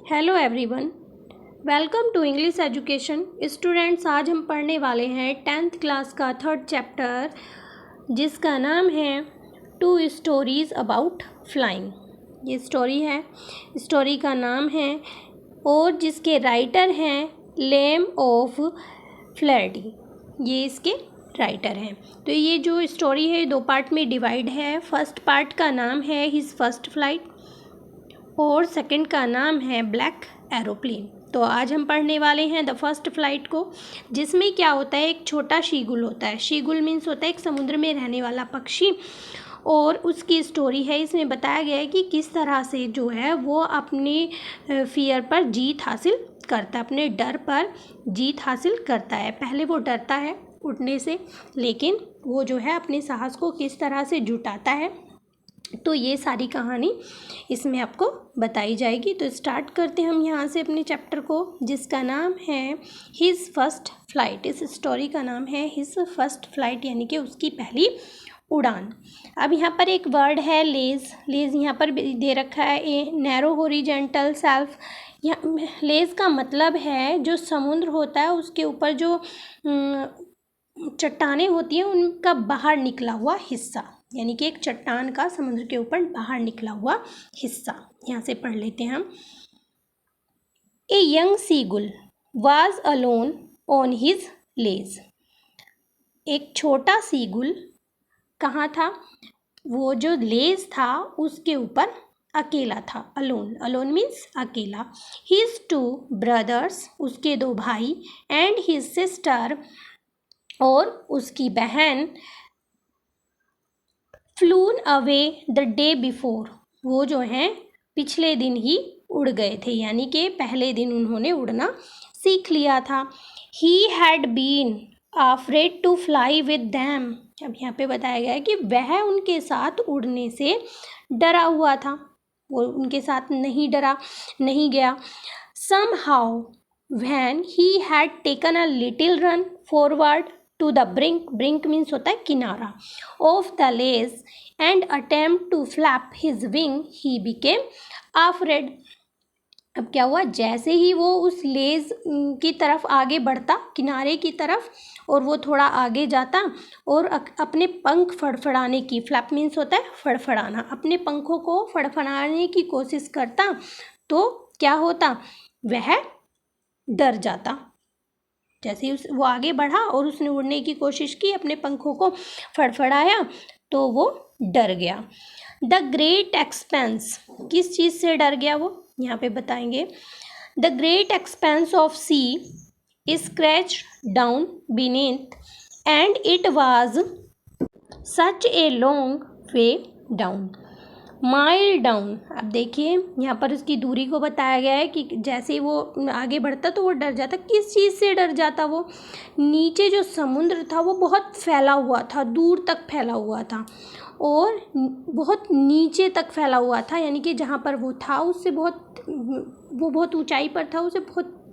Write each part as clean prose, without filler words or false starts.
Hello everyone, welcome to English education. Students, आज हम पढ़ने वाले हैं 10th क्लास का 3rd चैप्टर, जिसका नाम है 2 स्टोरीज अबाउट फ्लाइंग। ये स्टोरी है, स्टोरी का नाम है और जिसके राइटर हैं लेम ऑफ फ्लैडी। ये इसके राइटर हैं। तो ये जो स्टोरी है 2 पार्ट में डिवाइड है। फर्स्ट पार्ट का नाम है हिज फर्स्ट फ्लाइट और सेकंड का नाम है ब्लैक एरोप्लेन। तो आज हम पढ़ने वाले हैं द फर्स्ट फ्लाइट को, जिसमें क्या होता है, एक छोटा शीगुल होता है। शीगुल मीन्स होता है एक समुद्र में रहने वाला पक्षी, और उसकी स्टोरी है। इसमें बताया गया है कि किस तरह से जो है वो अपने फियर पर जीत हासिल करता है, अपने डर पर जीत हासिल करता है। पहले वो डरता है उड़ने से, लेकिन वो जो है अपने साहस को किस तरह से जुटाता है, तो ये सारी कहानी इसमें आपको बताई जाएगी। तो स्टार्ट करते हैं हम यहाँ से अपने चैप्टर को, जिसका नाम है हिज फर्स्ट फ्लाइट। इस स्टोरी का नाम है हिज फर्स्ट फ्लाइट, यानी कि उसकी पहली उड़ान। अब यहाँ पर एक वर्ड है लेज। लेज यहाँ पर दे रखा है ए नैरो हॉरिजॉन्टल सेल्फ। यहाँ लेज का मतलब है जो समुद्र होता है उसके ऊपर जो चट्टानें होती हैं उनका बाहर निकला हुआ हिस्सा, यानी कि एक चट्टान का समुद्र के ऊपर बाहर निकला हुआ हिस्सा। यहाँ से पढ़ लेते हैं हम। A young seagull was alone on his ledge. एक छोटा सीगुल कहाँ था? वो जो लेज था उसके ऊपर अकेला था। अलोन, अलोन मीन्स अकेला। हिज 2 ब्रदर्स, उसके 2 भाई, एंड हिज सिस्टर, और उसकी बहन, फ्लून अवे द डे बिफोर, वो जो हैं पिछले दिन ही उड़ गए थे, यानी कि पहले दिन उन्होंने उड़ना सीख लिया था। He had been afraid to fly with them. अब यहाँ पे बताया गया है कि वह उनके साथ उड़ने से डरा हुआ था, वो उनके साथ नहीं गया। Somehow when he had taken a little run forward to the brink means होता है किनारा, of the lace and attempt to flap his wing, he became afraid. अब क्या हुआ, जैसे ही वो उस लेज की तरफ आगे बढ़ता, किनारे की तरफ, और वो थोड़ा आगे जाता और अपने पंख फड़फड़ाने की, फ्लैप मीन्स होता है फड़फड़ाना, अपने पंखों को फड़फड़ाने की कोशिश करता, तो क्या होता, वह डर जाता। जैसे ही वो आगे बढ़ा और उसने उड़ने की कोशिश की, अपने पंखों को फड़फड़ाया, तो वो डर गया। द ग्रेट एक्सपेंस, किस चीज़ से डर गया वो यहाँ पे बताएंगे। The great expanse of sea scratch down beneath and it was such a long way down, mile down. अब देखिए यहाँ पर उसकी दूरी को बताया गया है कि जैसे ही वो आगे बढ़ता तो वो डर जाता। किस चीज़ से डर जाता? वो नीचे जो समुद्र था वो बहुत फैला हुआ था, दूर तक फैला हुआ था और बहुत नीचे तक फैला हुआ था, यानी कि जहाँ पर वो था उससे वो बहुत ऊंचाई पर था, उसे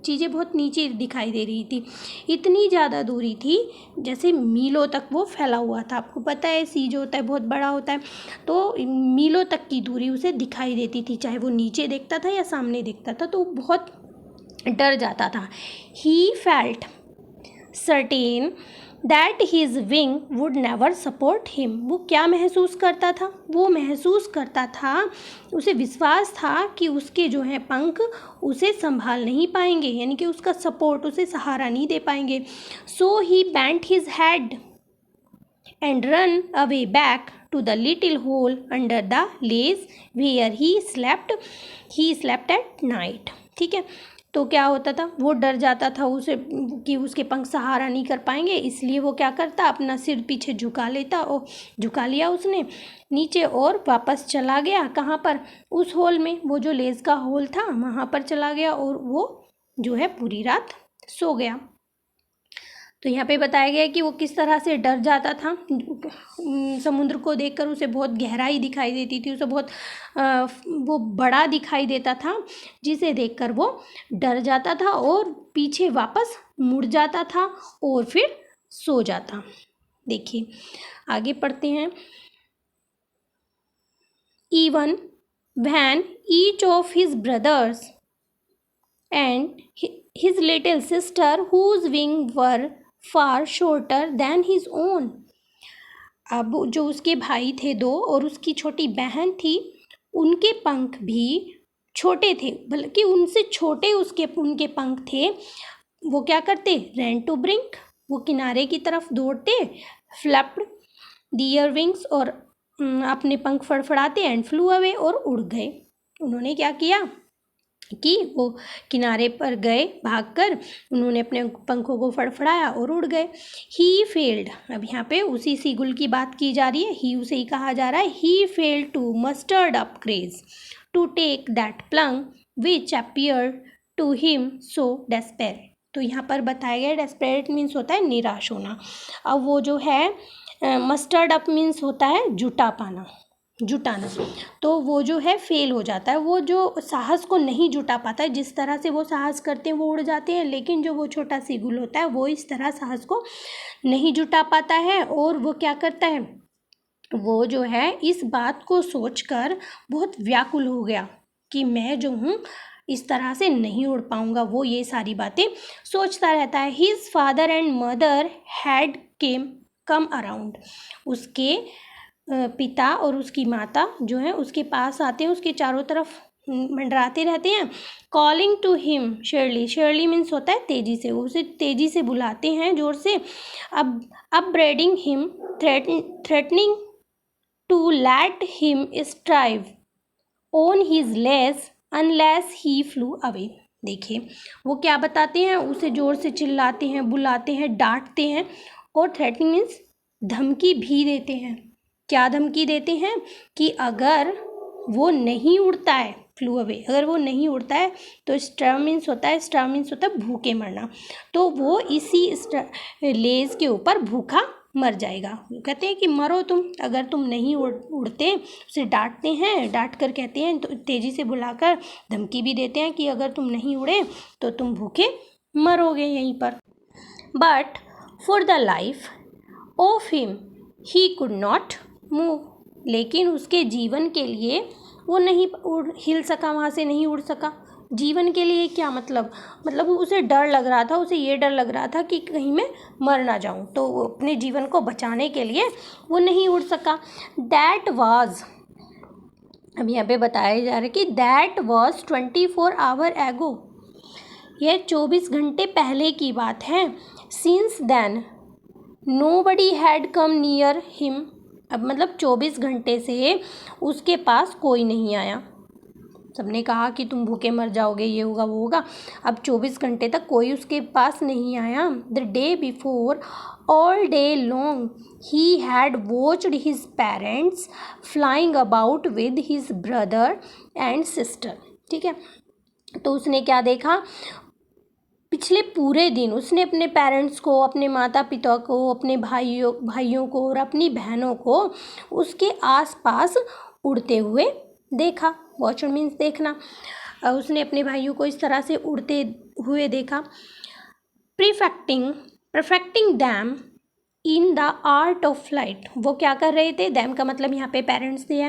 चीज़ें बहुत नीचे दिखाई दे रही थी। इतनी ज़्यादा दूरी थी, जैसे मीलों तक वो फैला हुआ था। आपको पता है सी जो होता है बहुत बड़ा होता है, तो मीलों तक की दूरी उसे दिखाई देती थी, चाहे वो नीचे देखता था या सामने देखता था, तो बहुत डर जाता था। He felt certain that his wing would never support him. वो क्या महसूस करता था? वो महसूस करता था, उसे विश्वास था कि उसके जो हैं पंख उसे संभाल नहीं पाएंगे, यानी कि उसका सपोर्ट, उसे सहारा नहीं दे पाएंगे। So he bent his head and run away back to the little hole under the ledge where he slept at night. ठीक है, तो क्या होता था, वो डर जाता था उसे कि उसके पंख सहारा नहीं कर पाएंगे, इसलिए वो क्या करता, अपना सिर पीछे झुका लिया उसने नीचे और वापस चला गया। कहाँ पर? उस होल में, वो जो लेज का होल था वहाँ पर चला गया और वो जो है पूरी रात सो गया। तो यहाँ पे बताया गया है कि वो किस तरह से डर जाता था। समुद्र को देखकर उसे बहुत गहराई दिखाई देती थी, उसे बहुत वो बड़ा दिखाई देता था, जिसे देखकर वो डर जाता था और पीछे वापस मुड़ जाता था और फिर सो जाता। देखिए आगे पढ़ते हैं। Even when each of his brothers and his little sister whose wings were far shorter than his own. अब जो उसके भाई थे दो और उसकी छोटी बहन थी, उनके पंख भी छोटे थे, बल्कि उनसे छोटे उनके पंख थे। वो क्या करते? रैन टू ब्रिंक, वो किनारे की तरफ दौड़ते। फ्लप्ड दियर विंग्स, और अपने पंख फड़फड़ाते। एंड फ्लू अवे, और उड़ गए। उन्होंने क्या किया कि वो किनारे पर गए भागकर, उन्होंने अपने पंखों को फड़फड़ाया और उड़ गए। ही फेल्ड, अब यहाँ पे उसी सीगुल की बात की जा रही है, ही उसे ही कहा जा रहा है। He failed to mustered up courage to take that plunge which appear to him so desperate. तो यहाँ पर बताया गया डेस्पेरेट मीन्स होता है निराश होना। अब वो जो है मस्टर्ड अप मीन्स होता है जुटा पाना, जुटाना। तो वो जो है फेल हो जाता है, वो जो साहस को नहीं जुटा पाता है। जिस तरह से वो साहस करते हैं वो उड़ जाते हैं, लेकिन जो वो छोटा सीगुल होता है वो इस तरह साहस को नहीं जुटा पाता है। और वो क्या करता है, वो जो है इस बात को सोचकर बहुत व्याकुल हो गया कि मैं जो हूँ इस तरह से नहीं उड़ पाऊँगा। वो ये सारी बातें सोचता रहता है। His father and mother had come around, उसके पिता और उसकी माता जो है उसके पास आते हैं, उसके चारों तरफ मंडराते रहते हैं। Calling to him Shirley, Shirley means होता है तेजी से, उसे तेजी से बुलाते हैं जोर से। अब braiding him, threatening to let him strive on his less unless he flew away. देखिए वो क्या बताते हैं, उसे जोर से चिल्लाते हैं, बुलाते हैं, डांटते हैं, और थ्रेटनिंग मीन्स धमकी भी देते हैं। क्या धमकी देते हैं कि अगर वो नहीं उड़ता है, फ्लू अवे, अगर वो नहीं उड़ता है तो स्टार्व मीन्स होता है भूखे मरना। तो वो इसी लेज के ऊपर भूखा मर जाएगा। वो कहते हैं कि मरो तुम, अगर तुम नहीं उड़ते। उसे डांटते हैं, डांट कर कहते हैं, तो तेज़ी से बुलाकर धमकी भी देते हैं कि अगर तुम नहीं उड़े तो तुम भूखे मरोगे यहीं पर। But for the life of him he could not move, लेकिन उसके जीवन के लिए वो नहीं हिल सका, वहाँ से नहीं उड़ सका। जीवन के लिए क्या मतलब उसे डर लग रहा था, उसे ये डर लग रहा था कि कहीं मैं मर ना जाऊं, तो वो अपने जीवन को बचाने के लिए वो नहीं उड़ सका। दैट वाज, अब यहाँ पे बताया जा रहा है कि दैट वाज 24 आवर एगो, यह 24 घंटे पहले की बात है। Since then nobody had come near him, अब मतलब 24 घंटे से उसके पास कोई नहीं आया। सबने कहा कि तुम भूखे मर जाओगे, ये होगा वो होगा। अब 24 घंटे तक कोई उसके पास नहीं आया। The day before all day long he had watched his parents flying about with his brother and sister. ठीक है, तो उसने क्या देखा, पिछले पूरे दिन उसने अपने पेरेंट्स को, अपने माता पिता को, अपने भाइयों को और अपनी बहनों को उसके आसपास उड़ते हुए देखा। वॉच मीन्स देखना। उसने अपने भाइयों को इस तरह से उड़ते हुए देखा। Perfecting them in the art of flight, वो क्या कर रहे थे, दैम का मतलब यहाँ पे पेरेंट्स थे,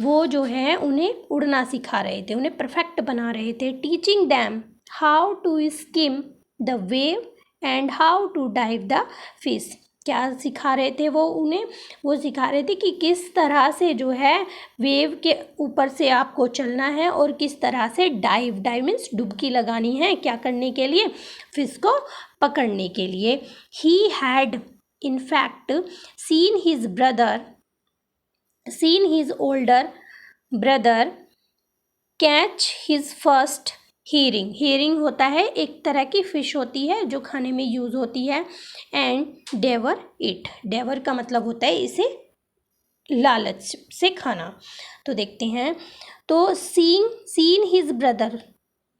वो जो है उन्हें उड़ना सिखा रहे थे, उन्हें परफेक्ट बना रहे थे। Teaching them how to skim the wave and how to dive the fish, क्या सिखा रहे थे वो उन्हें, वो सिखा रहे थे कि किस तरह से जो है वेव के ऊपर से आपको चलना है और किस तरह से डाइव मीन्स डुबकी लगानी है, क्या करने के लिए, फिश को पकड़ने के लिए। He had in fact seen his older brother catch his first hearing होता है एक तरह की फिश होती है जो खाने में यूज़ होती है, and devour it, devour का मतलब होता है इसे लालच से खाना। तो देखते हैं, तो seen his brother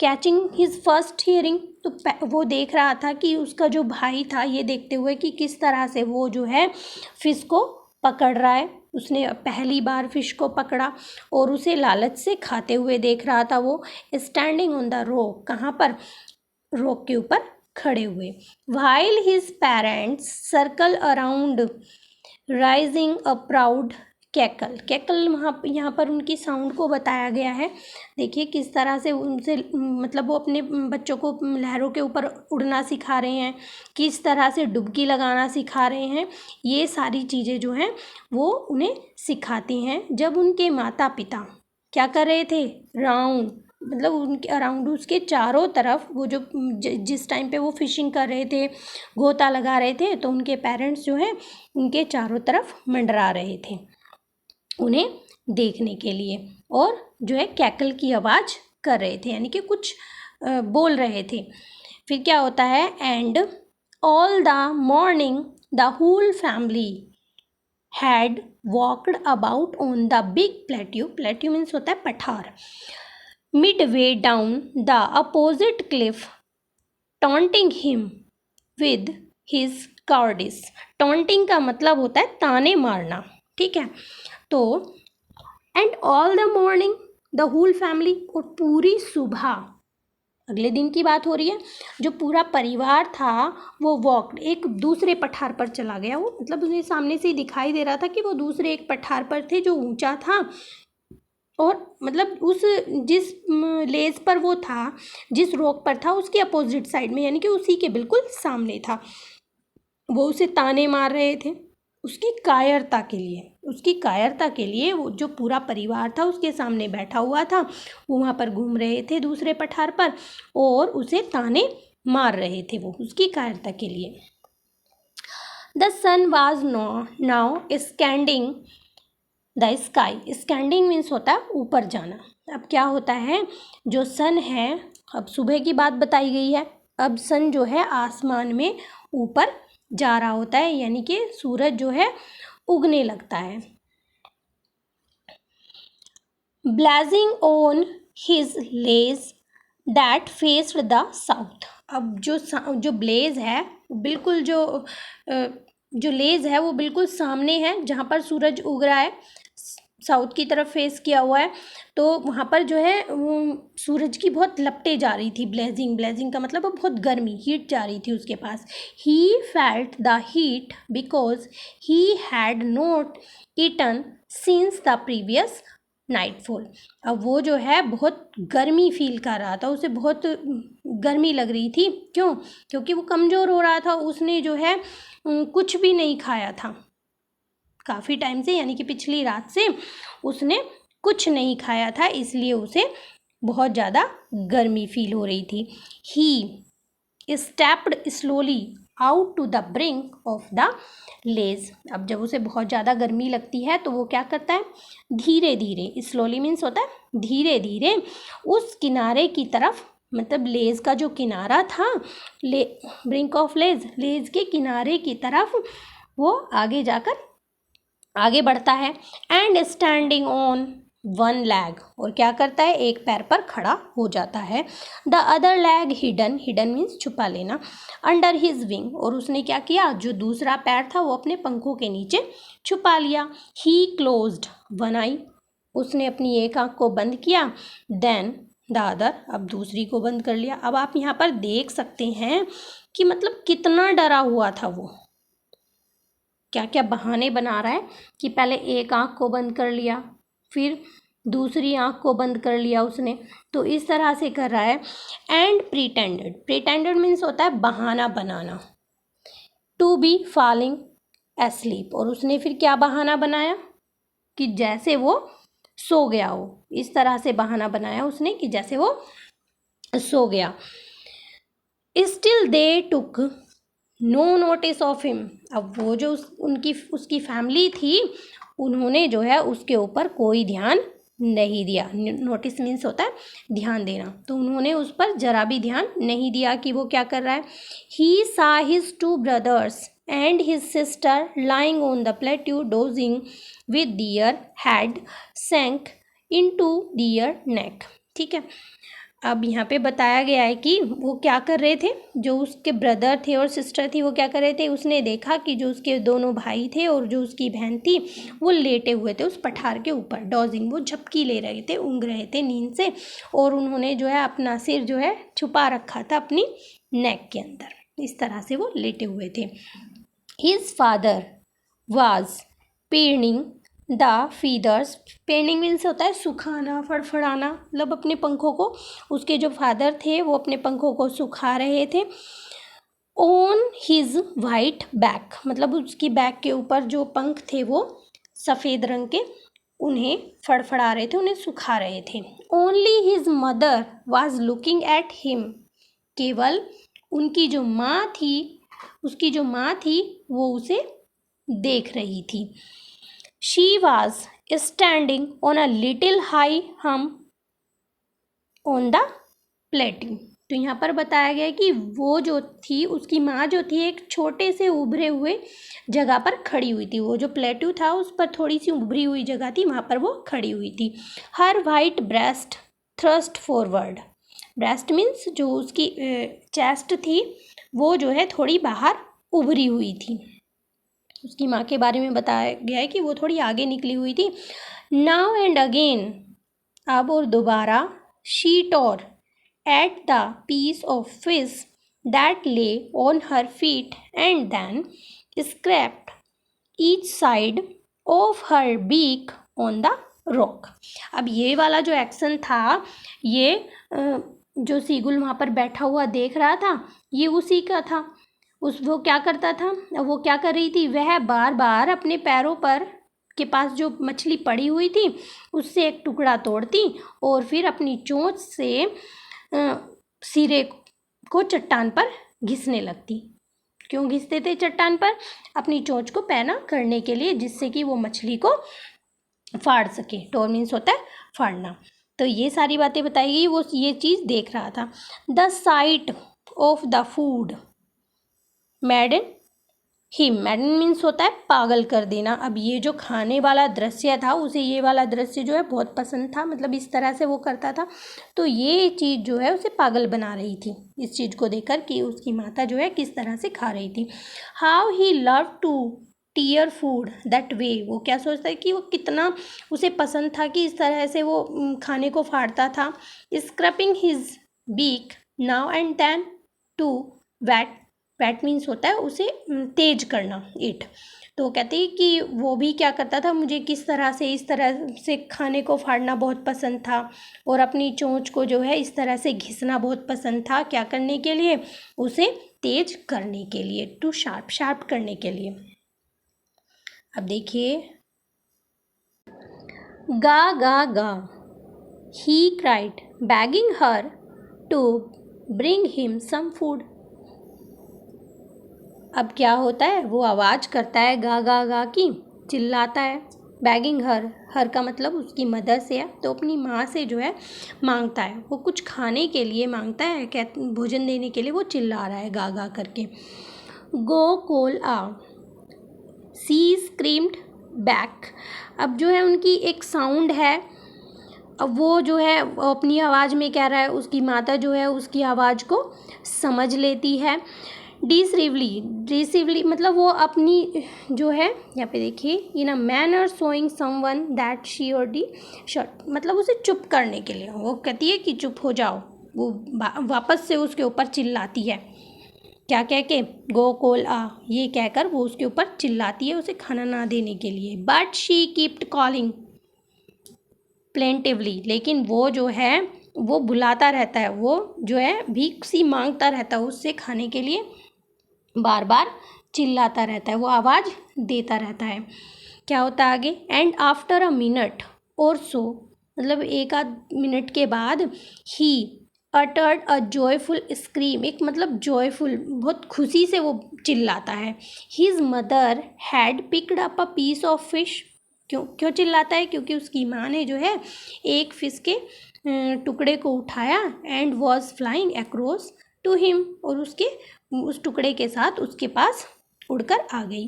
catching his first hearing, तो वो देख रहा था कि उसका जो भाई था, ये देखते हुए कि किस तरह से वो जो है फिश को पकड़ रहा है, उसने पहली बार फिश को पकड़ा और उसे लालच से खाते हुए देख रहा था। वो स्टैंडिंग ऑन द रॉक, कहाँ पर, रॉक के ऊपर खड़े हुए। While his parents circle around rising a proud cackle. Cackle यहाँ पर उनकी साउंड को बताया गया है। देखिए किस तरह से उनसे मतलब वो अपने बच्चों को लहरों के ऊपर उड़ना सिखा रहे हैं, किस तरह से डुबकी लगाना सिखा रहे हैं। ये सारी चीज़ें जो हैं वो उन्हें सिखाती हैं। जब उनके माता पिता क्या कर रहे थे, राउंड मतलब उनके अराउंड उसके चारों तरफ वो जो जिस टाइम पे वो फिशिंग कर रहे थे, गोता लगा रहे थे, तो उनके पेरेंट्स जो हैं उनके चारों तरफ मंडरा रहे थे उन्हें देखने के लिए, और जो है कैकल की आवाज़ कर रहे थे, यानी कि कुछ बोल रहे थे। फिर क्या होता है, and all the morning the whole family had walked about on the big plateau. Plateau means होता है पठार. Midway down the opposite cliff, taunting him with his cowardice. Taunting का मतलब होता है ताने मारना, ठीक है। तो and all the morning the whole family, और पूरी सुबह, अगले दिन की बात हो रही है, जो पूरा परिवार था वो वॉक एक दूसरे पठार पर चला गया। वो मतलब उन्हें सामने से ही दिखाई दे रहा था कि वो दूसरे एक पठार पर थे जो ऊंचा था, और मतलब उस जिस लेज पर वो था, जिस रॉक पर था, उसके अपोजिट साइड में, यानी कि उसी के बिल्कुल सामने था। वो उसे ताने मार रहे थे उसकी कायरता के लिए। उसकी कायरता के लिए वो जो पूरा परिवार था उसके सामने बैठा हुआ था, वो वहाँ पर घूम रहे थे दूसरे पठार पर और उसे ताने मार रहे थे वो उसकी कायरता के लिए। The sun was now ascending the sky. Ascending means होता है ऊपर जाना। अब क्या होता है, जो सन है, अब सुबह की बात बताई गई है, अब सन जो है आसमान में ऊपर जा रहा होता है, यानी कि सूरज जो है उगने लगता है। Blazing on his ledge that faced the south. अब जो ब्लेज है बिल्कुल जो लेज है वो बिल्कुल सामने है, जहाँ पर सूरज उग रहा है, साउथ की तरफ फेस किया हुआ है। तो वहाँ पर जो है वो सूरज की बहुत लपटें जा रही थी। ब्लेजिंग का मतलब बहुत गर्मी, हीट जा रही थी उसके पास। He felt the heat because he had not eaten since the previous nightfall. अब वो जो है बहुत गर्मी फील कर रहा था, उसे बहुत गर्मी लग रही थी। क्यों? क्योंकि वो कमज़ोर हो रहा था, उसने जो है कुछ भी नहीं खाया था काफ़ी टाइम से, यानी कि पिछली रात से उसने कुछ नहीं खाया था, इसलिए उसे बहुत ज़्यादा गर्मी फील हो रही थी। He stepped slowly out to the brink of the ledge. अब जब उसे बहुत ज़्यादा गर्मी लगती है तो वो क्या करता है, धीरे धीरे, स्लोली मीन्स होता है धीरे धीरे, उस किनारे की तरफ, मतलब लेज का जो किनारा था, ब्रिंक ऑफ लेज के किनारे की तरफ वो आगे बढ़ता है। And standing on one lag, और क्या करता है, एक पैर पर खड़ा हो जाता है। The other lag hidden means छुपा लेना, अंडर हिज विंग, और उसने क्या किया, जो दूसरा पैर था वो अपने पंखों के नीचे छुपा लिया। ही क्लोज्ड वन आई, उसने अपनी एक आँख को बंद किया। देन द अदर, अब दूसरी को बंद कर लिया। अब आप यहाँ पर देख सकते हैं कि मतलब कितना डरा हुआ था वो, क्या क्या बहाने बना रहा है कि पहले एक आँख को बंद कर लिया, फिर दूसरी आँख को बंद कर लिया उसने, तो इस तरह से कर रहा है। एंड प्रिटेंडेड मीन्स होता है बहाना बनाना, टू बी फॉलिंग एस्लीप, और उसने फिर क्या बहाना बनाया कि जैसे वो सो गया हो, इस तरह से बहाना बनाया उसने कि जैसे वो सो गया। Still they took no notice of him. अब वो जो उसकी फैमिली थी, उन्होंने जो है उसके ऊपर कोई ध्यान नहीं दिया। नोटिस मीन्स होता है ध्यान देना, तो उन्होंने उस पर जरा भी ध्यान नहीं दिया कि वो क्या कर रहा है। He saw his two brothers and his sister lying on the plateau dozing with their head sunk into their neck. ठीक है, अब यहाँ पे बताया गया है कि वो क्या कर रहे थे, जो उसके ब्रदर थे और सिस्टर थी वो क्या कर रहे थे, उसने देखा कि जो उसके दोनों भाई थे और जो उसकी बहन थी वो लेटे हुए थे उस पठार के ऊपर, डॉजिंग, वो झपकी ले रहे थे, ऊँघ रहे थे नींद से, और उन्होंने जो है अपना सिर जो है छुपा रखा था अपनी नेक के अंदर, इस तरह से वो लेटे हुए थे। His father was preening the feathers, pending means होता है सुखाना, फड़फड़ाना, मतलब अपने पंखों को, उसके जो फादर थे वो अपने पंखों को सुखा रहे थे। ऑन हिज वाइट बैक, मतलब उसकी बैक के ऊपर जो पंख थे वो सफ़ेद रंग के, उन्हें फड़फड़ा रहे थे, उन्हें सुखा रहे थे। Only his mother was looking at him, केवल उनकी जो माँ थी, उसकी जो माँ थी वो उसे देख रही थी। She was standing on a little high हम ऑन द प्लेटिंग। तो यहाँ पर बताया गया कि वो जो थी, उसकी माँ जो थी, एक छोटे से उभरे हुए जगह पर खड़ी हुई थी। वो जो प्लेट्यू था उस पर थोड़ी सी उभरी हुई जगह थी, वहाँ पर वो खड़ी हुई थी। Her white breast thrust forward, breast means जो उसकी चेस्ट थी वो जो है थोड़ी बाहर उभरी हुई थी। उसकी माँ के बारे में बताया गया है कि वो थोड़ी आगे निकली हुई थी। नाउ एंड अगेन, अब और दोबारा, she tore at the piece of fish that lay on her feet and then scraped each side of her beak on the rock। अब ये वाला जो एक्शन था, ये जो सीगुल वहाँ पर बैठा हुआ देख रहा था, ये उसी का था। वो क्या करता था, वो क्या कर रही थी, वह बार बार अपने पैरों पर के पास जो मछली पड़ी हुई थी उससे एक टुकड़ा तोड़ती और फिर अपनी चोंच से सिरे को चट्टान पर घिसने लगती। क्यों घिसते थे चट्टान पर? अपनी चोंच को पैना करने के लिए, जिससे कि वो मछली को फाड़ सके। टोर मीन्स होता है फाड़ना। तो ये सारी बातें बताई गई, वो ये चीज़ देख रहा था। The site of the food मैडन him, मैडन means होता है पागल कर देना। अब ये जो खाने वाला दृश्य था, उसे ये वाला दृश्य जो है बहुत पसंद था, मतलब इस तरह से वो करता था, तो ये चीज़ जो है उसे पागल बना रही थी, इस चीज़ को देखकर कि उसकी माता जो है किस तरह से खा रही थी। How he love to tear food that way, वो क्या सोचता है कि वो कितना उसे पसंद था कि इस तरह से वो खाने को फाड़ता था। Scraping his beak now and then to whet, whet means होता है उसे तेज करना, इट। तो कहते हैं कि वो भी क्या करता था, मुझे किस तरह से इस तरह से खाने को फाड़ना बहुत पसंद था और अपनी चोंच को जो है इस तरह से घिसना बहुत पसंद था। क्या करने के लिए? उसे तेज करने के लिए, टू शार्प, शार्प करने के लिए। अब देखिए, गा गा गा, he cried begging her to bring him some food. अब क्या होता है, वो आवाज़ करता है गा गा गा की, चिल्लाता है। बैगिंग हर, हर का मतलब उसकी मदर से है, तो अपनी माँ से जो है मांगता है, वो कुछ खाने के लिए मांगता है, भोजन देने के लिए वो चिल्ला रहा है गा गा करके। गो कॉल आ, सी स्क्रीम्ड बैक। अब जो है उनकी एक साउंड है, अब वो जो है अपनी आवाज़ में कह रहा है, उसकी माता जो है उसकी आवाज़ को समझ लेती है। डिसिवली मतलब वो अपनी जो है, यहाँ पे देखिए, in a manner showing someone that she ordered shut, मतलब उसे चुप करने के लिए वो कहती है कि चुप हो जाओ। वो वापस से उसके ऊपर चिल्लाती है, क्या कह के, गो कॉल आ, ये कहकर वो उसके ऊपर चिल्लाती है उसे खाना ना देने के लिए। But she kept calling plaintively, लेकिन वो जो है वो बुलाता रहता है, वो जो है भीख सी मांगता रहता है उससे खाने के लिए, बार बार चिल्लाता रहता है, वो आवाज़ देता रहता है। क्या होता है आगे? एंड आफ्टर अ मिनट और सो, मतलब एक आध मिनट के बाद, he uttered a joyful scream, एक मतलब जॉयफुल, बहुत खुशी से वो चिल्लाता है। His mother had picked up a piece of fish, क्यों चिल्लाता है? क्योंकि उसकी माँ ने जो है एक फिश के टुकड़े को उठाया, and was flying across to him, और उसके उस टुकड़े के साथ उसके पास उड़कर आ गई।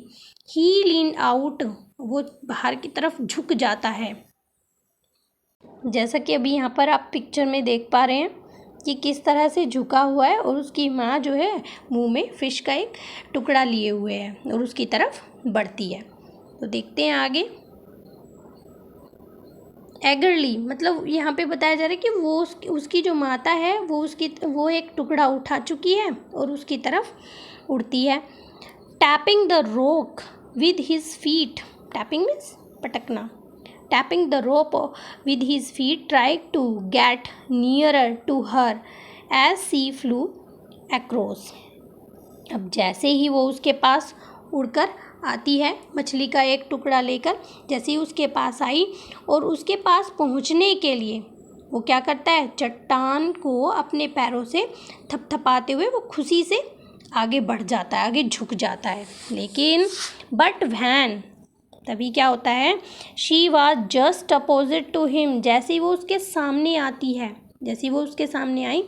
ही लीन आउट, वो बाहर की तरफ झुक जाता है, जैसा कि अभी यहाँ पर आप पिक्चर में देख पा रहे हैं कि किस तरह से झुका हुआ है, और उसकी माँ जो है मुंह में फिश का एक टुकड़ा लिए हुए है और उसकी तरफ बढ़ती है। तो देखते हैं आगे। एगरली, मतलब यहाँ पे बताया जा रहा है कि वो उसकी जो माता है वो एक टुकड़ा उठा चुकी है और उसकी तरफ उड़ती है। Tapping the rock with his feet, tapping means पटकना। Tapping the rope with his feet try to get nearer to her as she flew across. अब जैसे ही वो उसके पास उड़कर आती है मछली का एक टुकड़ा लेकर, जैसे ही उसके पास आई और उसके पास पहुंचने के लिए वो क्या करता है, चट्टान को अपने पैरों से थपथपाते हुए वो खुशी से आगे बढ़ जाता है, आगे झुक जाता है। लेकिन बट वैन, तभी क्या होता है, she was just opposite to him, जैसे ही वो उसके सामने आती है, जैसे ही वो उसके सामने आई,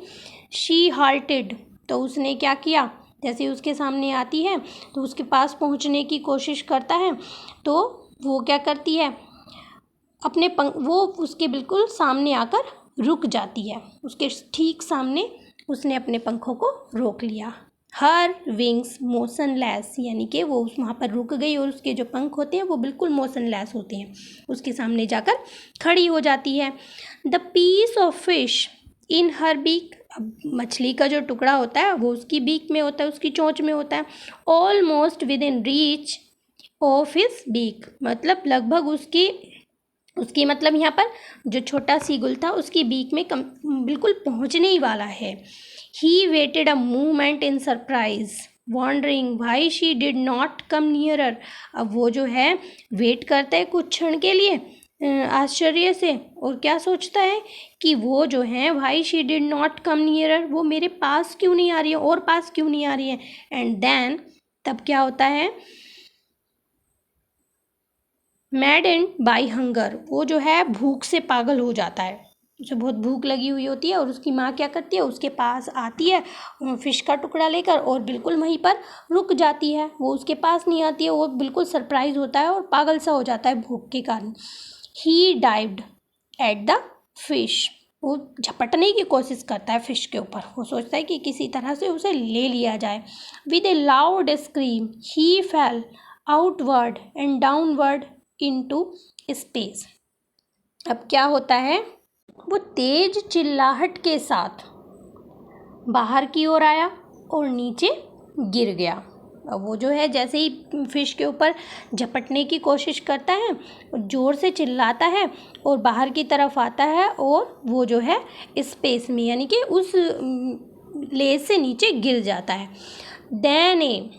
शी हाल्टेड, तो उसने क्या किया, जैसे ही उसके सामने आती है तो उसके पास पहुंचने की कोशिश करता है, तो वो क्या करती है, अपने वो उसके बिल्कुल सामने आकर रुक जाती है, उसके ठीक सामने उसने अपने पंखों को रोक लिया। हर विंग्स मोशनलेस, यानी कि वो वहाँ पर रुक गई और उसके जो पंख होते हैं वो बिल्कुल मोशनलेस होते हैं, उसके सामने जाकर खड़ी हो जाती है। The piece of fish in her beak, अब मछली का जो टुकड़ा होता है वो उसकी बीक में होता है, उसकी चोंच में होता है। Almost within reach of his beak, मतलब लगभग उसकी मतलब यहाँ पर जो छोटा सीगुल था उसकी बीक में बिल्कुल पहुँचने ही वाला है। He waited a moment in surprise wondering why she did not come nearer. अब वो जो है वेट करता है कुछ क्षण के लिए आश्चर्य से, और क्या सोचता है कि वो जो है Y she did not come nearer, वो मेरे पास क्यों नहीं आ रही है और पास क्यों नहीं आ रही है। एंड देन तब क्या होता है, मैडेंड बाय हंगर, वो जो है भूख से पागल हो जाता है, उसे बहुत भूख लगी हुई होती है और उसकी माँ क्या करती है, उसके पास आती है फिश का टुकड़ा लेकर और बिल्कुल वहीं पर रुक जाती है। वो उसके पास नहीं आती है, वो बिल्कुल सरप्राइज होता है और पागल सा हो जाता है भूख के कारण। ही डाइव्ड एट द फिश, वो झपटने की कोशिश करता है फिश के ऊपर, वो सोचता है कि किसी तरह से उसे ले लिया जाए। With A loud scream he fail outward and downward into space. अब क्या होता है, वो तेज चिल्लाहट के साथ बाहर की ओर आया और नीचे गिर गया। अब वो जो है जैसे ही फिश के ऊपर झपटने की कोशिश करता है, ज़ोर से चिल्लाता है और बाहर की तरफ आता है और वो जो है स्पेस में, यानी कि उस लेज से नीचे गिर जाता है। Then a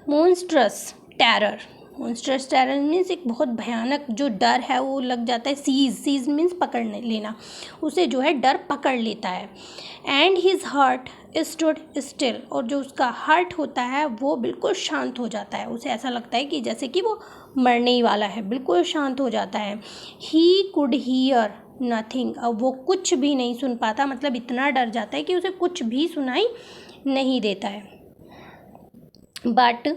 monstrous terror, monstrous terror means एक बहुत भयानक जो डर है वो लग जाता है। सीज मीन्स पकड़ने लेना, उसे जो है डर पकड़ लेता है। And his heart stood still, और जो उसका हार्ट होता है वो बिल्कुल शांत हो जाता है, उसे ऐसा लगता है कि जैसे कि वो मरने ही वाला है, बिल्कुल शांत हो जाता है। ही कुड हियर नथिंग, अब वो कुछ भी नहीं सुन पाता, मतलब इतना डर जाता है कि उसे कुछ भी सुनाई नहीं देता है। But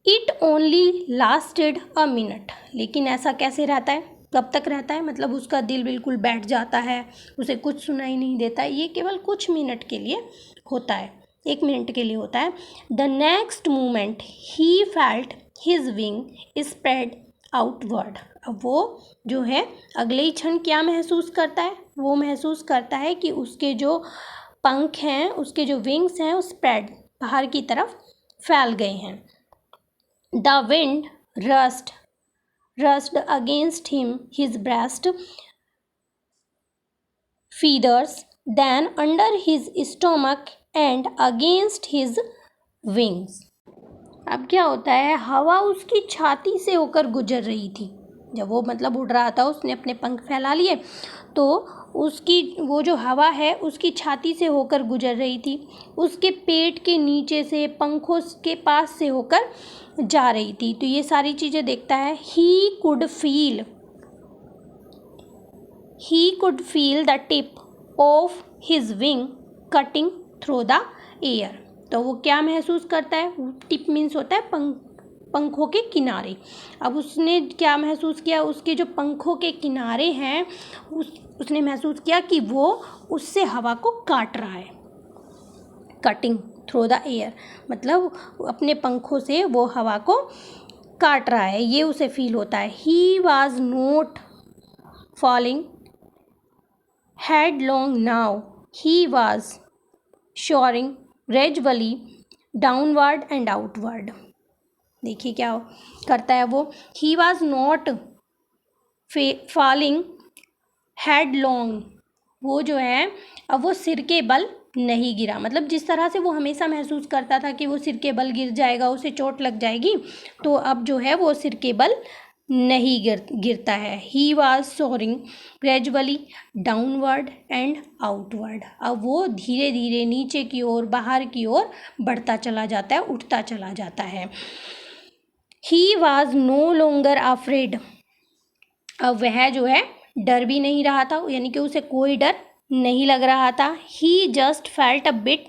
it only lasted a minute, लेकिन ऐसा कैसे रहता है, कब तक रहता है, मतलब उसका दिल बिल्कुल बैठ जाता है, उसे कुछ सुनाई नहीं देता, ये केवल कुछ मिनट के लिए होता है, 1 मिनट के लिए होता है। The next moment he felt his wing spread outward, अब वो जो है अगले ही क्षण क्या महसूस करता है, वो महसूस करता है कि उसके जो पंख हैं, उसके जो विंग्स हैं, वो स्प्रेड बाहर की तरफ फैल गए हैं। The wind rushed against him, his breast feathers, then under his stomach and against his wings. अब क्या होता है, हवा उसकी छाती से होकर गुजर रही थी, जब वो मतलब उड़ रहा था उसने अपने पंख फैला लिए तो उसकी वो जो हवा है उसकी छाती से होकर गुजर रही थी, उसके पेट के नीचे से पंखों के पास से होकर जा रही थी। तो ये सारी चीज़ें देखता है। He could feel the tip of his wing cutting through the air, तो वो क्या महसूस करता है, टिप मीन्स होता है पंखों के किनारे। अब उसने क्या महसूस किया, उसके जो पंखों के किनारे हैं उसने महसूस किया कि वो उससे हवा को काट रहा है। कटिंग थ्रू द एयर मतलब अपने पंखों से वो हवा को काट रहा है, ये उसे फील होता है। He was not falling headlong now, he was soaring gradually downward and outward. देखिए क्या करता है वो, he was not falling headlong, वो जो है अब वो सिर के बल नहीं गिरा, मतलब जिस तरह से वो हमेशा महसूस करता था कि वो सिर के बल गिर जाएगा, उसे चोट लग जाएगी, तो अब जो है वो सिर के बल नहीं गिरता है। He was soaring gradually downward and outward, अब वो धीरे धीरे नीचे की ओर, बाहर की ओर बढ़ता चला जाता है, उठता चला जाता है। He was no longer afraid, अब वह जो है डर भी नहीं रहा था, यानी कि उसे कोई डर नहीं लग रहा था। ही जस्ट फेल्ट अ बिट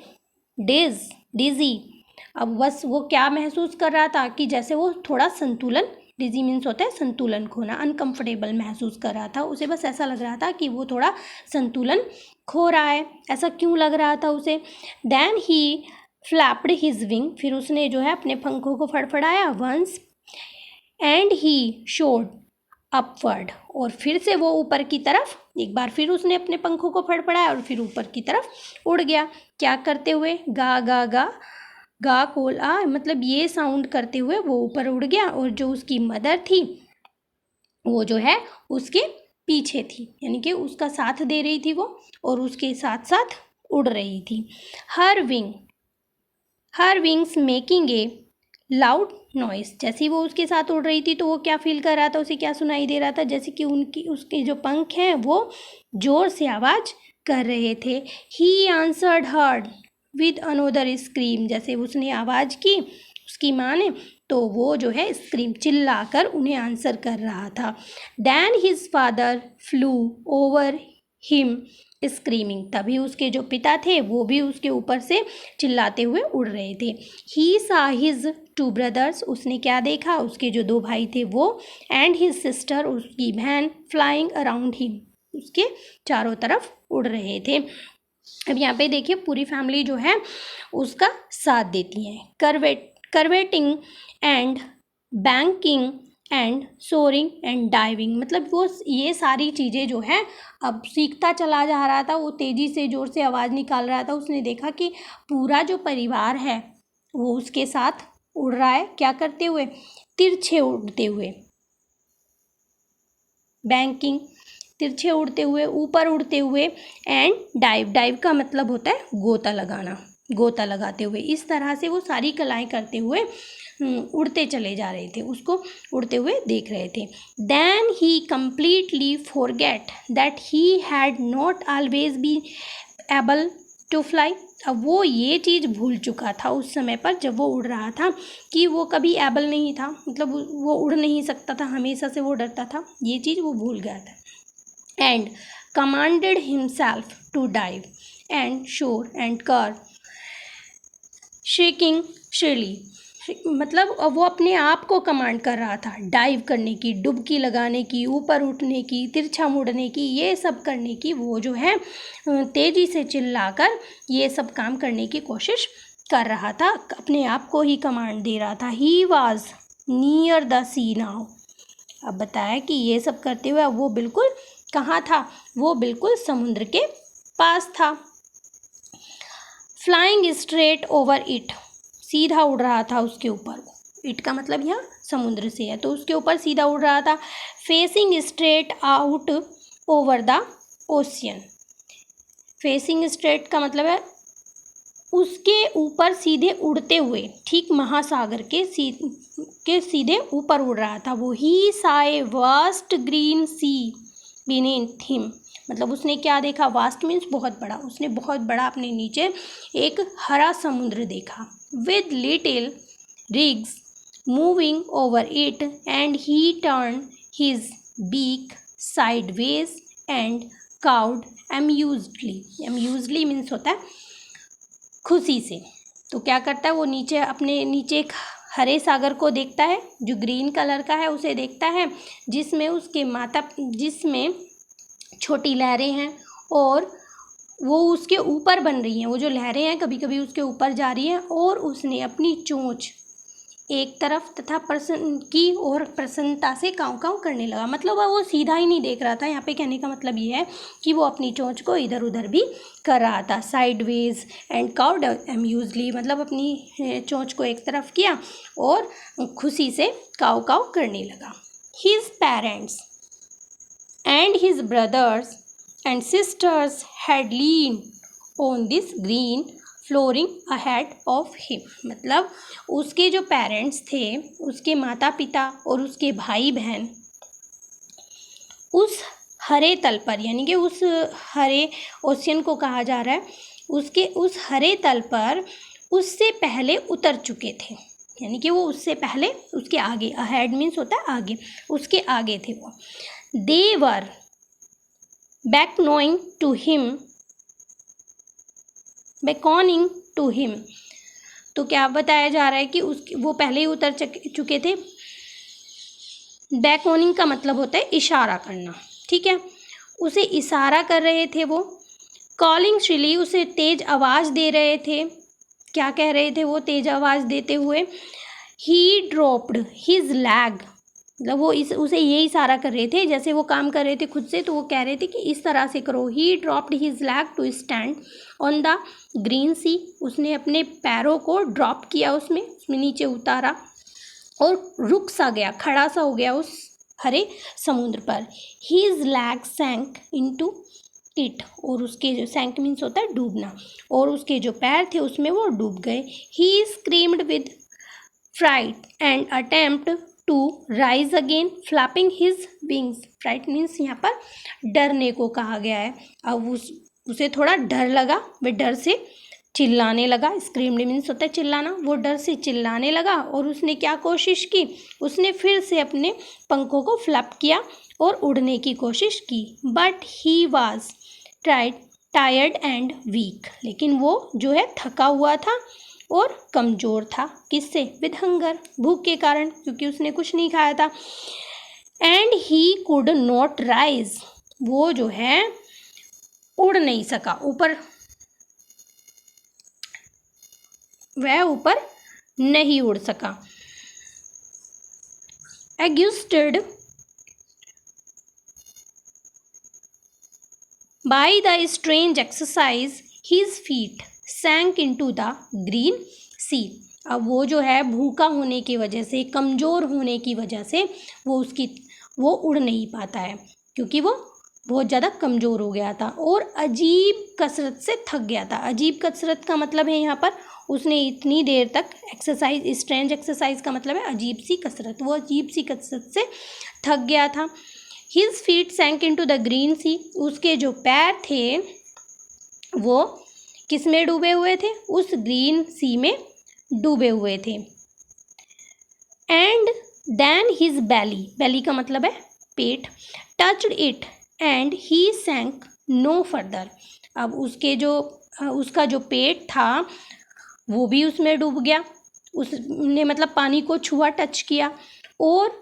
डिजी, अब बस वो क्या महसूस कर रहा था कि जैसे वो थोड़ा संतुलन, डिजी मीन्स होता है संतुलन खोना, अनकंफर्टेबल महसूस कर रहा था, उसे बस ऐसा लग रहा था कि वो थोड़ा संतुलन खो रहा है। ऐसा क्यों लग रहा था उसे? Then he flapped his wing, फिर उसने जो है अपने पंखों को फड़फड़ाया once, and he soared upward, और फिर से वो ऊपर की तरफ, एक बार फिर उसने अपने पंखों को फड़फड़ाया और फिर ऊपर की तरफ उड़ गया। क्या करते हुए? गा गा गा, गा कोल आ, मतलब ये साउंड करते हुए वो ऊपर उड़ गया, और जो उसकी मदर थी वो जो है उसके पीछे थी, यानी कि उसका साथ दे रही थी वो, और उसके साथ साथ उड़ रही थी। हर wings making a loud noise, जैसे वो उसके साथ उड़ रही थी तो वो क्या फील कर रहा था, उसे क्या सुनाई दे रहा था? जैसे कि उसके जो पंख हैं वो जोर से आवाज़ कर रहे थे। He answered heard with another scream, जैसे उसने आवाज़ की उसकी माँ ने, तो वो जो है स्क्रीम चिल्लाकर उन्हें आंसर कर रहा था। Then his father flew over him screaming, तभी उसके जो पिता थे वो भी उसके ऊपर से चिल्लाते हुए उड़ रहे थे। ही सा हिज 2 ब्रदर्स, उसने क्या देखा? उसके जो 2 भाई थे वो, एंड हिज सिस्टर, उसकी बहन, फ्लाइंग अराउंड हिम, उसके चारों तरफ उड़ रहे थे। अब यहाँ पे देखिए पूरी फैमिली जो है उसका साथ देती है। Curveting and banking and soaring and diving, मतलब वो ये सारी चीज़ें जो है अब सीखता चला जा रहा था, वो तेज़ी से ज़ोर से आवाज़ निकाल रहा था। उसने देखा कि पूरा जो परिवार है वो उसके साथ उड़ रहा है, क्या करते हुए? तिरछे उड़ते हुए, बैंकिंग, तिरछे उड़ते हुए, ऊपर उड़ते हुए, एंड डाइव का मतलब होता है गोता लगाना, गोता लगाते हुए। इस तरह से वो सारी कलाएं करते हुए उड़ते चले जा रहे थे, उसको उड़ते हुए देख रहे थे। Then he completely forget that he had not always be able to fly, अब वो ये चीज़ भूल चुका था उस समय पर जब वो उड़ रहा था कि वो कभी एबल नहीं था, मतलब वो उड़ नहीं सकता था, हमेशा से वो डरता था, ये चीज़ वो भूल गया था। And commanded himself to dive and soar and curve shrieking shrilly, मतलब वो अपने आप को कमांड कर रहा था डाइव करने की, डुबकी लगाने की, ऊपर उठने की, तिरछा मुड़ने की, ये सब करने की। वो जो है तेज़ी से चिल्लाकर ये सब काम करने की कोशिश कर रहा था, अपने आप को ही कमांड दे रहा था। He was near the sea now, अब बताया कि ये सब करते हुए वो बिल्कुल कहाँ था? वो बिल्कुल समुद्र के पास था। फ्लाइंग स्ट्रेट ओवर इट, सीधा उड़ रहा था उसके ऊपर, इट का मतलब यहाँ समुद्र से है तो उसके ऊपर सीधा उड़ रहा था। Facing straight out over the ocean, facing straight का मतलब है उसके ऊपर सीधे उड़ते हुए, ठीक महासागर के सीधे ऊपर उड़ रहा था वो। He saw a vast green sea beneath him, मतलब उसने क्या देखा? वास्ट मीन्स बहुत बड़ा, उसने बहुत बड़ा अपने नीचे एक हरा समुद्र देखा। With little ridges moving over it and he turn his beak sideways and cawed amusedly means होता है खुशी से। तो क्या करता है वो नीचे, अपने नीचे एक हरे सागर को देखता है जो ग्रीन कलर का है, उसे देखता है जिसमें छोटी लहरें हैं और वो उसके ऊपर बन रही हैं, वो जो लहरें हैं कभी कभी उसके ऊपर जा रही हैं, और उसने अपनी चोंच एक तरफ तथा प्रसन्न की और प्रसन्नता से काँव काँव करने लगा। मतलब वो सीधा ही नहीं देख रहा था। यहाँ पे कहने का मतलब ये है कि वो अपनी चोंच को इधर उधर भी कर रहा था। साइडवेज एंड काउड अम्यूजली, मतलब अपनी चोंच को एक तरफ किया और खुशी से काँव काँव करने लगा। His parents and his brothers and sisters had leaned on this green flooring ahead of him। मतलब उसके जो पेरेंट्स थे, उसके माता पिता और उसके भाई बहन उस हरे तल पर, यानी कि उस हरे ओशियन को कहा जा रहा है, उसके उस हरे तल पर उससे पहले उतर चुके थे। यानी कि वो उससे पहले, उसके आगे, अहेड मीन्स होता है आगे, उसके आगे थे वो। They were beckoning to him। तो क्या बताया जा रहा है कि वो पहले ही उतर चुके थे। बैकओनिंग का मतलब होता है इशारा करना, ठीक है, उसे इशारा कर रहे थे वो। कॉलिंग श्रीली, उसे तेज आवाज़ दे रहे थे। क्या कह रहे थे वो तेज आवाज़ देते हुए? ही ड्रॉप्ड हिज लैग, मतलब वो उसे ये इशारा कर रहे थे, जैसे वो काम कर रहे थे खुद से, तो वो कह रहे थे कि इस तरह से करो। He dropped his leg to stand on the green sea, उसने अपने पैरों को ड्रॉप किया, उसमें नीचे उतारा और रुक सा गया, खड़ा सा हो गया उस हरे समुद्र पर। हिज लैग सैंक इनटू इट, और उसके जो सैंक मीन्स होता है डूबना, और उसके जो पैर थे उसमें वो डूब गए। He screamed with fright and attempt to rise again flapping his wings. Fright means यहाँ पर डरने को कहा गया है। अब उसे थोड़ा डर लगा, वह डर से चिल्लाने लगा। स्क्रीम्ड मीन्स होता है चिल्लाना। वो डर से चिल्लाने लगा और उसने क्या कोशिश की, उसने फिर से अपने पंखों को फ्लैप किया और उड़ने की कोशिश की। But he was tired and weak, लेकिन वो जो है थका हुआ था और कमज़ोर था। किससे? विद हंगर, भूख के कारण, क्योंकि उसने कुछ नहीं खाया था। And he could not rise, वो जो है उड़ नहीं सका, वह ऊपर नहीं उड़ सका। Exhausted by the strange exercise his feet sank into the green sea. अब वो जो है भूखा होने की वजह से, कमज़ोर होने की वजह से वो उड़ नहीं पाता है, क्योंकि वो बहुत ज़्यादा कमज़ोर हो गया था और अजीब कसरत से थक गया था। अजीब कसरत का मतलब है यहाँ पर उसने इतनी देर तक एक्सरसाइज, स्ट्रेंज एक्सरसाइज का मतलब है अजीब सी कसरत, वो अजीब सी कसरत से थक गया था। His feet sank into the green sea, उसके जो पैर थे वो किस में डूबे हुए थे? उस ग्रीन सी में डूबे हुए थे। एंड देन हिज बैली का मतलब है पेट, touched it and he sank no further. अब उसका जो पेट था वो भी उसमें डूब गया, उसने मतलब पानी को छुआ, टच किया और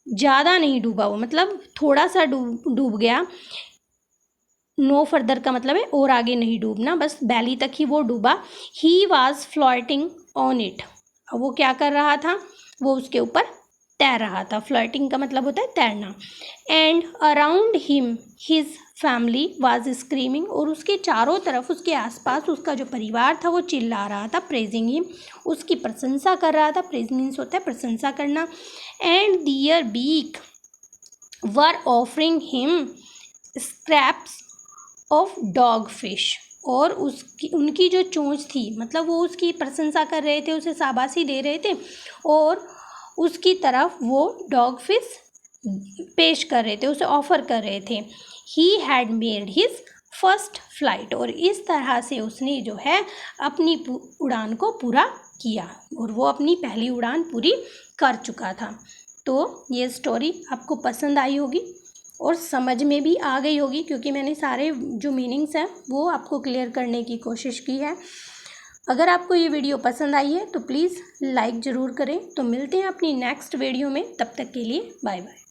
ज़्यादा नहीं डूबा वो, मतलब थोड़ा सा डूब गया। नो फर्दर का मतलब है और आगे नहीं डूबना, बस बैली तक ही वो डूबा। He was floating on it, अब वो क्या कर रहा था? वो उसके ऊपर तैर रहा था। फ्लोटिंग का मतलब होता है तैरना। And around him his family was screaming, और उसके चारों तरफ, उसके आसपास उसका जो परिवार था वो चिल्ला रहा था। प्रेजिंग हिम, उसकी प्रशंसा कर रहा था। प्रेज मीन्स होता है प्रशंसा करना। And their beak were offering him scraps of dogfish, और उनकी जो चोंच थी, मतलब वो उसकी प्रशंसा कर रहे थे, उसे शाबाशी दे रहे थे और उसकी तरफ वो डॉग फिश पेश कर रहे थे, उसे ऑफ़र कर रहे थे। He had made his first flight, और इस तरह से उसने जो है अपनी उड़ान को पूरा किया और वो अपनी पहली उड़ान पूरी कर चुका था। तो ये स्टोरी आपको पसंद आई होगी और समझ में भी आ गई होगी, क्योंकि मैंने सारे जो मीनिंग्स हैं वो आपको क्लियर करने की कोशिश की है। अगर आपको ये वीडियो पसंद आई है तो प्लीज़ लाइक ज़रूर करें। तो मिलते हैं अपनी नेक्स्ट वीडियो में, तब तक के लिए बाय बाय।